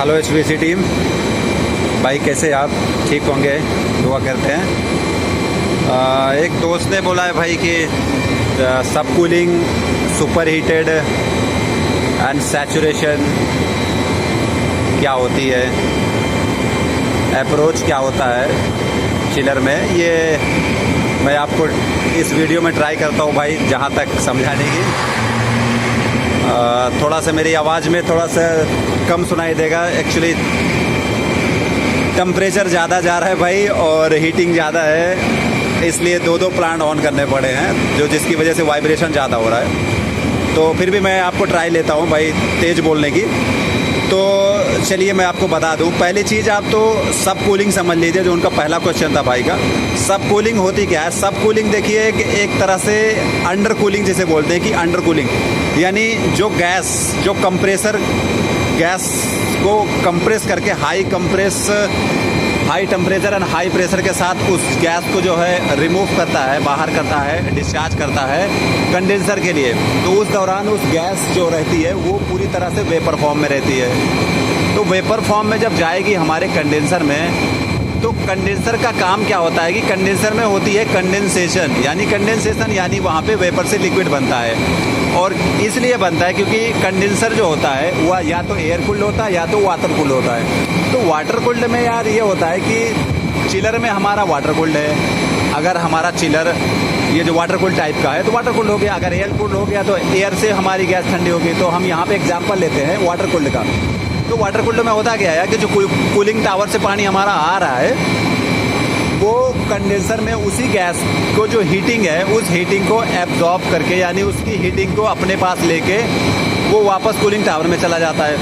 Hello HVAC team, भाई कैसे आप? ठीक होंगे, दुआ करते हैं। एक दोस्त ने बोला है भाई कि सब cooling, super heated and saturation क्या होती है, अप्रोच क्या होता है चिलर में, ये मैं आपको इस वीडियो में ट्राई करता हूँ भाई, जहाँ तक समझाने की। थोड़ा सा मेरी आवाज़ में थोड़ा सा कम सुनाई देगा। एक्चुअली टेम्परेचर ज़्यादा जा रहा है भाई और हीटिंग ज़्यादा है, इसलिए दो प्लांट ऑन करने पड़े हैं, जिसकी वजह से वाइब्रेशन ज़्यादा हो रहा है। तो फिर भी मैं आपको ट्राई लेता हूँ भाई तेज़ बोलने की। तो चलिए मैं आपको बता दूं, पहली चीज़ आप तो सब कूलिंग समझ लीजिए, जो उनका पहला क्वेश्चन था भाई का। सब कूलिंग होती क्या है? सब कूलिंग देखिए एक तरह से अंडर कूलिंग जिसे बोलते हैं, कि अंडर कूलिंग यानी जो गैस, जो कंप्रेसर गैस को कंप्रेस करके high temperature and high pressure के साथ उस गैस को जो है रिमूव करता है, बाहर करता है, डिस्चार्ज करता है कंडेंसर के लिए। तो उस दौरान उस गैस जो रहती है वो पूरी तरह से वेपर फॉर्म में रहती है। तो वेपर फॉर्म में जब जाएगी हमारे कंडेंसर में, तो कंडेंसर का काम क्या होता है कि कंडेंसर में होती है कंडेंसेशन, यानी वहाँ पे वेपर से लिक्विड बनता है। और इसलिए बनता है क्योंकि कंडेंसर जो होता है वह या तो एयर कूल्ड होता है या तो वाटर कूल्ड होता है। तो वाटर कूल्ड में यार ये होता है कि चिलर में हमारा वाटर कूल्ड है। अगर हमारा चिलर ये जो वाटर कूल्ड टाइप का है तो वाटर कूल्ड हो गया। अगर एयर कूल्ड हो गया तो एयर से हमारी गैस ठंडी होगी। तो हम यहाँ पे एग्जांपल लेते हैं वाटर कूल्ड का। तो वाटर कूल्ड में होता क्या है कि जो कूलिंग टावर से पानी हमारा आ रहा है, वो कंडेंसर में उसी गैस को जो हीटिंग है, उस हीटिंग को एब्जॉर्ब करके, यानी उसकी हीटिंग को अपने पास लेके वो वापस कूलिंग टावर में चला जाता है।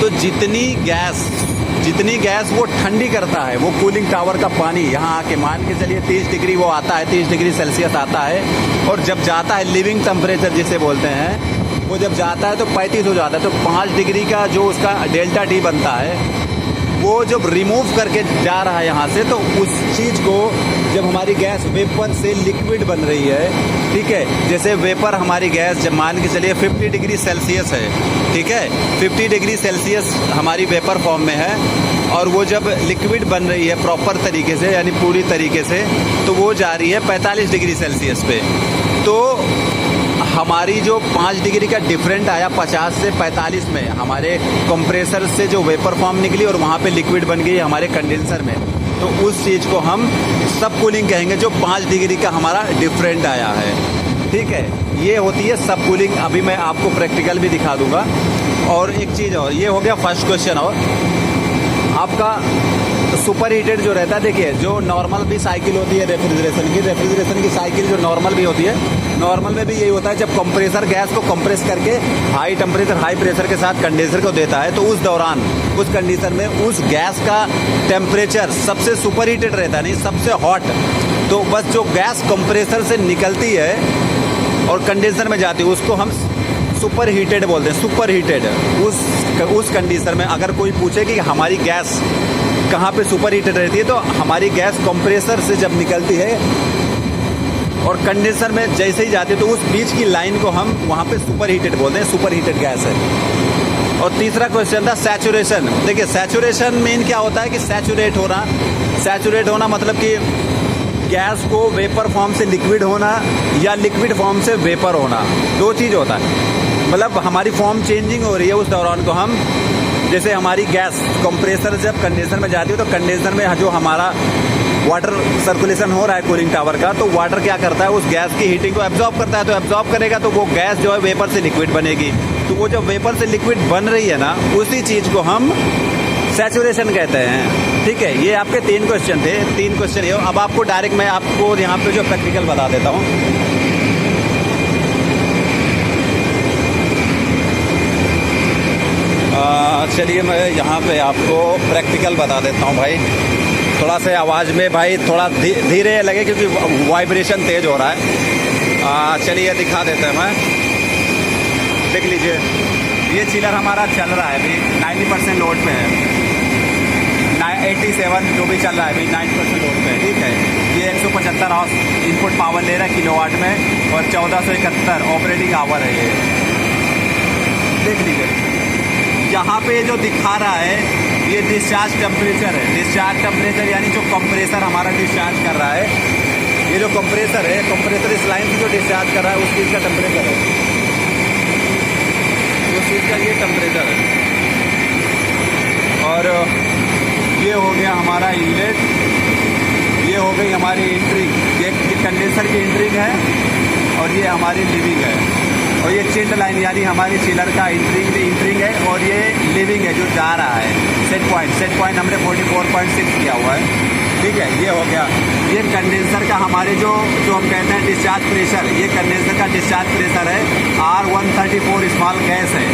तो जितनी गैस वो ठंडी करता है, वो कूलिंग टावर का पानी यहाँ आके, मान के चलिए 30 डिग्री वो आता है, 30 डिग्री सेल्सियस आता है, और जब जाता है लिविंग टेम्परेचर जिसे बोलते हैं, वो जब जाता है तो 35 हो जाता है। तो 5 डिग्री का जो उसका डेल्टा टी बनता है, वो जब रिमूव करके जा रहा है यहाँ से, तो उस चीज़ को जब हमारी गैस वेपर से लिक्विड बन रही है, ठीक है, जैसे वेपर हमारी गैस जब मान के चलिए 50 डिग्री सेल्सियस है, ठीक है, 50 डिग्री सेल्सियस हमारी वेपर फॉर्म में है, और वो जब लिक्विड बन रही है प्रॉपर तरीके से, यानी पूरी तरीके से, तो वो जा रही है 45 डिग्री सेल्सियस पे। तो हमारी जो 5 डिग्री का डिफरेंट आया 50 से 45 में, हमारे कंप्रेसर से जो वेपर फॉर्म निकली और वहाँ पे लिक्विड बन गई हमारे कंडेंसर में, तो उस चीज़ को हम सब कूलिंग कहेंगे, जो 5 डिग्री का हमारा डिफरेंट आया है, ठीक है। ये होती है सब कूलिंग। अभी मैं आपको प्रैक्टिकल भी दिखा दूंगा। और एक चीज़ और, ये हो गया फर्स्ट क्वेश्चन। और आपका सुपर हीटेड जो रहता है, देखिए जो नॉर्मल भी साइकिल होती है रेफ्रिजरेशन की साइकिल जो नॉर्मल भी होती है, नॉर्मल में भी यही होता है, जब कंप्रेसर गैस को कंप्रेस करके हाई टेम्परेचर हाई प्रेशर के साथ कंडेंसर को देता है, तो उस दौरान उस कंडीशन में उस गैस का टेम्परेचर सबसे सुपर हीटेड रहता है, नहीं सबसे हॉट। तो बस जो गैस कंप्रेसर से निकलती है और कंडेंसर में जाती है, उसको हम सुपर हीटेड बोलते हैं। सुपर हीटेड उस कंडीशन में अगर कोई पूछे कि हमारी गैस कहाँ पे सुपर हीटेड रहती है, तो हमारी गैस कंप्रेसर से जब निकलती है और कंडेंसर में जैसे ही जाती है, तो उस बीच की लाइन को हम वहाँ पे सुपर हीटेड बोलते हैं, सुपर हीटेड गैस है। और तीसरा क्वेश्चन था सैचुरेशन। देखिए सैचुरेशन मीन क्या होता है कि सैचुरेट होना मतलब कि गैस को वेपर फॉर्म से लिक्विड होना या लिक्विड फॉर्म से वेपर होना, दो चीज़ होता है। मतलब हमारी फॉर्म चेंजिंग हो रही है, उस दौरान को हम, जैसे हमारी गैस कंप्रेसर जब कंडेंसर में जाती है, तो कंडेंसर में जो हमारा वाटर सर्कुलेशन हो रहा है कूलिंग टावर का, तो वाटर क्या करता है, उस गैस की हीटिंग को एब्जॉर्ब करता है। तो एब्जॉर्ब करेगा तो वो गैस जो है वेपर से लिक्विड बनेगी। तो वो जब वेपर से लिक्विड बन रही है ना, उसी चीज़ को हम सैचुरेशन कहते हैं, ठीक है। ये आपके 3 क्वेश्चन थे, 3 क्वेश्चन ये। अब आपको डायरेक्ट मैं आपको यहाँ पे जो प्रैक्टिकल बता देता हूँ। चलिए मैं यहाँ पे आपको प्रैक्टिकल बता देता हूँ भाई। थोड़ा सा आवाज़ में भाई थोड़ा धीरे लगे क्योंकि वाइब्रेशन तेज़ हो रहा है। चलिए दिखा देते हैं। मैं देख लीजिए, ये चिलर हमारा चल रहा है अभी 90% लोड पे है। 87 जो भी चल रहा है अभी 90% लोड पे है, ठीक है। ये 175 हॉर्स इनपुट पावर ले रहा है किलोवाट में, और 1471 ऑपरेटिंग आवर है। ये देख लीजिए, यहाँ पे जो दिखा रहा है ये डिस्चार्ज टेम्परेचर है। डिस्चार्ज टेम्परेचर यानी जो कंप्रेसर हमारा डिस्चार्ज कर रहा है, ये जो कंप्रेसर है, कंप्रेसर इस लाइन से जो डिस्चार्ज कर रहा है उस चीज़ का टेम्परेचर है, उस चीज़ का ये टेम्परेचर है। और ये हो गया हमारा इनलेट, ये हो गई हमारी इंट्रिंग, ये कंडेंसर की इंट्रिंग है और ये हमारी लिविंग है। और ये चिल्ड लाइन यानी हमारी चिलर का इंट्रिंग है और ये लिविंग है जो जा रहा है। सेट पॉइंट हमने 44.6 किया हुआ है, ठीक है। ये हो गया, ये कंडेंसर का हमारे जो हम कहते हैं डिस्चार्ज प्रेशर, ये कंडेंसर का डिस्चार्ज प्रेशर है। R134 स्मॉल गैस है,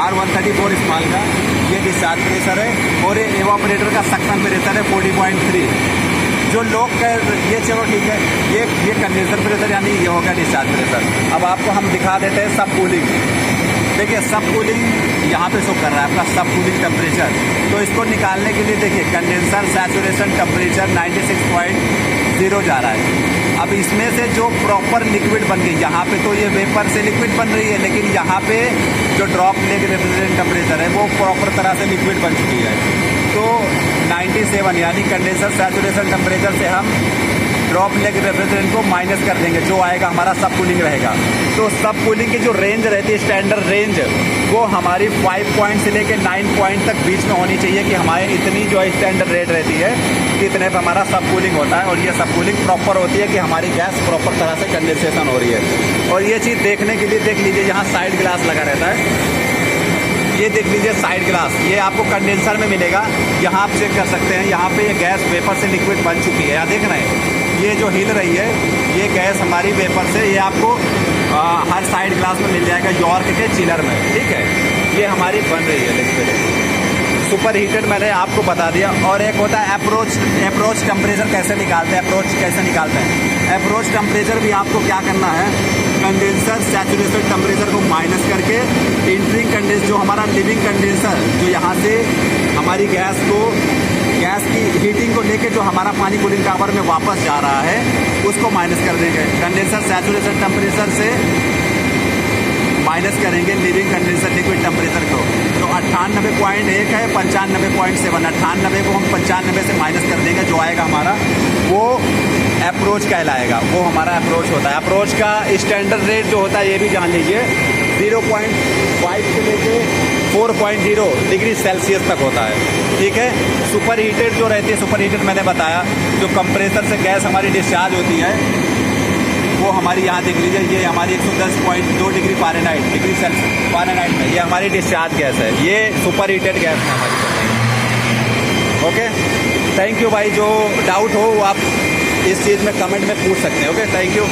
R134 स्मॉल का ये डिस्चार्ज प्रेशर है। और ये एवापोरेटर का सक्शन प्रेशर है 40.3। जो लोग ये चलो ठीक है, ये कंडेंसर प्रेशर यानी ये होगा डिस्चार्ज प्रेशर। अब आपको हम दिखा देते हैं सब कूलिंग। देखिए सब कूलिंग यहाँ पे शो कर रहा है आपका सब कूलिंग टेम्परेचर। तो इसको निकालने के लिए देखिए कंडेंसर सैचुरेशन टेम्परेचर 96.0 जा रहा है। अब इसमें से जो प्रॉपर लिक्विड बन गई, यहाँ पे तो ये वेपर से लिक्विड बन रही है, लेकिन यहाँ पे जो ड्रॉप लेग रेफ्रिजरेंट टेम्परेचर है वो प्रॉपर तरह से लिक्विड बन चुकी है। तो 97 यानी कंडेंसर सैचुरेशन टेम्परेचर से हम ड्रॉप लेग रेफ्रिजरेंट को माइनस कर देंगे, जो आएगा हमारा सब कूलिंग रहेगा। तो सब कूलिंग की जो रेंज रहती है, स्टैंडर्ड रेंज, वो हमारी 5 पॉइंट से लेकर 9 पॉइंट तक बीच में होनी चाहिए कि हमारे इतनी जो स्टैंडर्ड रेट रहती है कि इतने पर हमारा सब कूलिंग होता है। और ये सब कूलिंग प्रॉपर होती है कि हमारी गैस प्रॉपर तरह से कंडेंसेशन हो रही है। और ये चीज़ देखने के लिए देख लीजिए, यहाँ साइड ग्लास लगा रहता है, ये देख लीजिए साइड ग्लास, ये आपको कंडेंसर में मिलेगा। यहाँ आप चेक कर सकते हैं, यहाँ पे ये गैस वेपर से लिक्विड बन चुकी है। यहाँ देख रहे हैं ये जो हिल रही है, ये गैस हमारी वेपर से, ये आपको हर साइड ग्लास में मिल जाएगा यॉर्क के चिलर में, ठीक है। ये हमारी बन रही है लिक्विड सुपर हीटेड, मैंने आपको बता दिया। और एक होता है अप्रोच टेम्परेचर कैसे निकालते हैं, अप्रोच टेम्परेचर भी आपको क्या करना है, कंडेंसर सैचुरेशन टेम्परेचर को माइनस करके इंट्रिंग कंडेंसर, जो हमारा लिविंग कंडेंसर जो यहाँ से हमारी गैस की हीटिंग को लेके जो हमारा पानी कूलिंग टावर में वापस जा रहा है उसको माइनस कर देंगे। कंडेंसर सैचुरेशन टेम्परेचर से माइनस करेंगे लिविंग कंडेंसर लिक्विड टेम्परेचर को। तो 98.1 है 95.7, 98 को हम 95 से माइनस कर देंगे, जो आएगा हमारा वो अप्रोच कहलाएगा। वो हमारा अप्रोच होता है। अप्रोच का स्टैंडर्ड रेट जो होता है ये भी जान लीजिए, 0.5 से लेके 4.0 डिग्री सेल्सियस तक होता है, ठीक है। सुपर हीटेड जो रहती है, सुपर हीटेड मैंने बताया, जो कंप्रेसर से गैस हमारी डिस्चार्ज होती है वो हमारी यहाँ देख लीजिए, ये हमारी 110.2 डिग्री फ़ारेनहाइट में ये हमारी डिस्चार्ज गैस है। ये सुपर हीटेड गैस है हमारी। ओके, थैंक यू भाई। जो डाउट हो वो आप इस चीज़ में कमेंट में पूछ सकते हैं। Okay, thank you.